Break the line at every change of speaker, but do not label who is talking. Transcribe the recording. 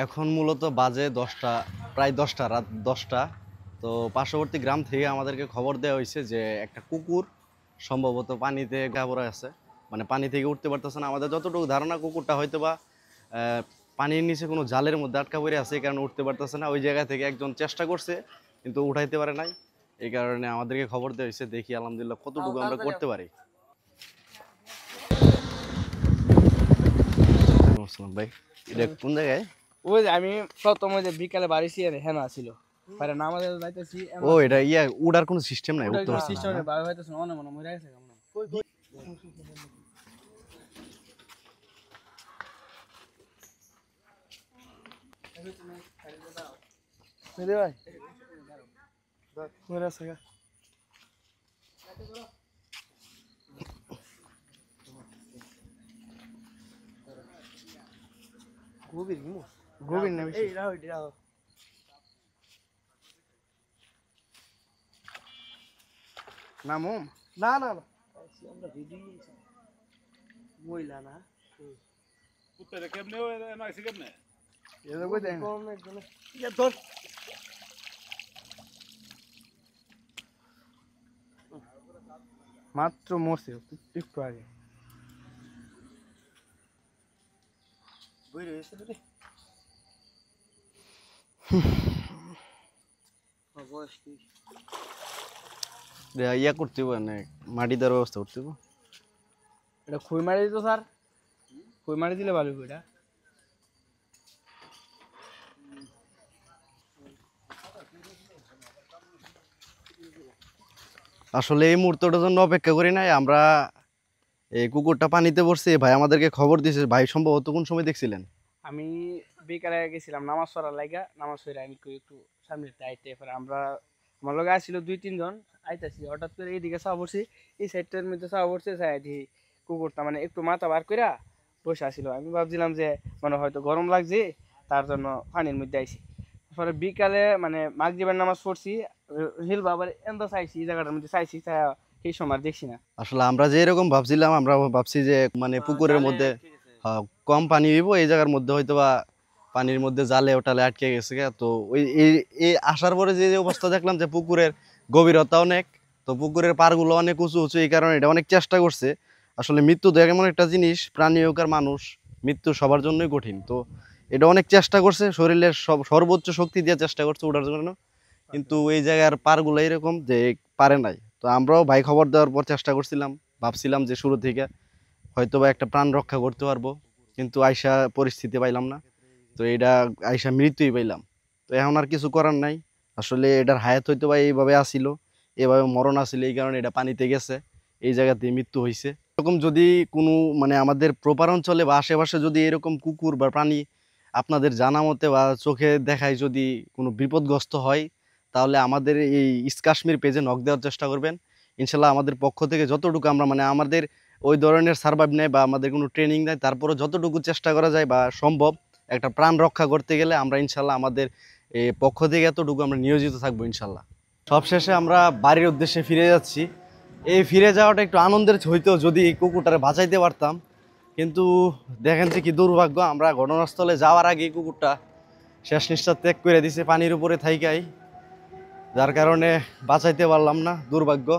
এখন মূলত বাজে 10টা, প্রায় 10টা, রাত 10টা। তো পার্শ্ববর্তী গ্রাম থেকে আমাদেরকে খবর দেওয়া হয়েছে যে একটা কুকুর সম্ভবত পানিতে গাবড়ে আছে, মানে পানি থেকে উঠতে পারতেছে না। আমাদের যতটুকু ধারণা কুকুরটা হয়তো বা পানির নিচে কোনো জালের মধ্যে আটকা পড়ে আছে, এই কারণে উঠতে পারতেছে না। ওই জায়গা থেকে একজন চেষ্টা করছে কিন্তু উঠাইতে পারে নাই, এই কারণে আমাদেরকে খবর দেওয়া হয়েছে। দেখি আলহামদুলিল্লাহ কতটুকু আমরা করতে পারি। ভাই এটা কোন জায়গায়?
ওই যে আমি প্রথম ওই যে বিকালে বাড়িছি হ্যাঁ ছিল পরে নামাজে যাইতেছি।
ও এটা উড়ার কোনো সিস্টেম নাই, উঠতে পারছে
সিস্টেম
না।
ভাবে হইতেছে মনে মনে মরে গেছে কেমন ভাই মরে আছে গভীর গভীর না বেশি। নামো না না না আমরা ভিডিও বইলা না
কুত্তারে কেমনে নাইছে কেমনে
এর কই দেন ইয়া ধর মাত্র মরছে একটু আগে বই রয়েছে রে অবশ্যই
ইয়া করতে হবে, মানে মাটি দেওয়ার ব্যবস্থা করতে হবে।
এটা খুই মারি দিত স্যার, খুই মারি দিলে ভালো এটা।
আসলে এই মুহূর্তটার জন্য অপেক্ষা করি নাই আমরা। এই কুকুরটা পানিতে পড়ছে, ভাই আমাদেরকে খবর দিয়েছে। ভাই সম্ভবত কোন সময় দেখছিলেন?
আমি বিকালে গেছিলাম নামাজ পড়ার লাগা, নামাজ পড়ে আমি একটু সামনে আইতে পরে আমরা আমার লগে আসছিল 2-3 জন আইতাছি, হঠাৎ করে এইদিকে চা পড়ছি, এই সাইডটার মধ্যে চা পড়ছে, চাই দেখি কুকুরটা মানে একটু মাথা বার কইরা বসে আসছিল। আমি ভাবছিলাম যে মানে হয়তো গরম লাগছে তার জন্য পানির মধ্যে আইছি। পরে বিকালে মানে মাগরিবের নামাজ পড়ছি, হিল বাবার এন্দ চাইছি এই জায়গাটার মধ্যে চাইছি, সেই সময় আর দেখছি না।
আসলে আমরা যে এরকম ভাবছিলাম, আমরা ভাবছি যে মানে পুকুরের মধ্যে কম পানি হইব, এই জায়গার মধ্যে হয়তো বা পানির মধ্যে জালে ওটালে আটকে গেছে। তো ওই এই আসার পরে যে অবস্থা দেখলাম যে পুকুরের গভীরতা অনেক, তো পুকুরের পাড়গুলো অনেক উঁচু উঁচু, এই কারণে এটা অনেক চেষ্টা করছে। আসলে মৃত্যু তো এমন একটা জিনিস, প্রাণী হোক আর মানুষ, মৃত্যু সবার জন্যই কঠিন। তো এটা অনেক চেষ্টা করছে, শরীরের সর্বোচ্চ শক্তি দিয়ে চেষ্টা করছে ওঠার জন্য, কিন্তু এই জায়গার পাড়গুলো এরকম যে পারে নাই। তো আমরাও ভাই খবর দেওয়ার পর চেষ্টা করছিলাম, ভাবছিলাম যে শুরু থেকে হয়তো বা একটা প্রাণ রক্ষা করতে পারবো, কিন্তু আইসা পরিস্থিতি পাইলাম না। তো এটা আইসা মৃত্যুই পাইলাম। তো এখন আর কিছু করার নাই। আসলে এটার হায়াত হয়তো বা এইভাবে আসিল, এভাবে মরণ আসিল, এই কারণে এটা পানিতে গেছে, এই জায়গাতে মৃত্যু হয়েছে। এরকম যদি কোনো মানে আমাদের প্রপার অঞ্চলে বা আশেপাশে যদি এরকম কুকুর বা প্রাণী আপনাদের জানা মতে বা চোখে দেখায় যদি কোনো বিপদগ্রস্ত হয়, তাহলে আমাদের এই ইস্ট কাশ্মীর পেজে নক দেওয়ার চেষ্টা করবেন। ইনশাল্লাহ আমাদের পক্ষ থেকে যতটুকু আমরা মানে আমাদের ওই ধরনের সার্ভাইভ নেই বা আমাদের কোনো ট্রেনিং নেই, তারপরে যতটুকু চেষ্টা করা যায় বা সম্ভব একটা প্রাণ রক্ষা করতে গেলে আমরা ইনশাল্লাহ আমাদের এই পক্ষ থেকে এতটুকু আমরা নিয়োজিত থাকবো ইনশাল্লাহ। সবশেষে আমরা বাড়ির উদ্দেশ্যে ফিরে যাচ্ছি। এই ফিরে যাওয়াটা একটু আনন্দের হইতো যদি এই কুকুরটারে বাঁচাইতে পারতাম, কিন্তু দেখেন যে কি দুর্ভাগ্য, আমরা ঘটনাস্থলে যাওয়ার আগে কুকুরটা শেষ নিঃশ্বাস ত্যাগ করে দিছে পানির উপরে থাইকাই, যার কারণে বাঁচাইতে পারলাম না, দুর্ভাগ্য।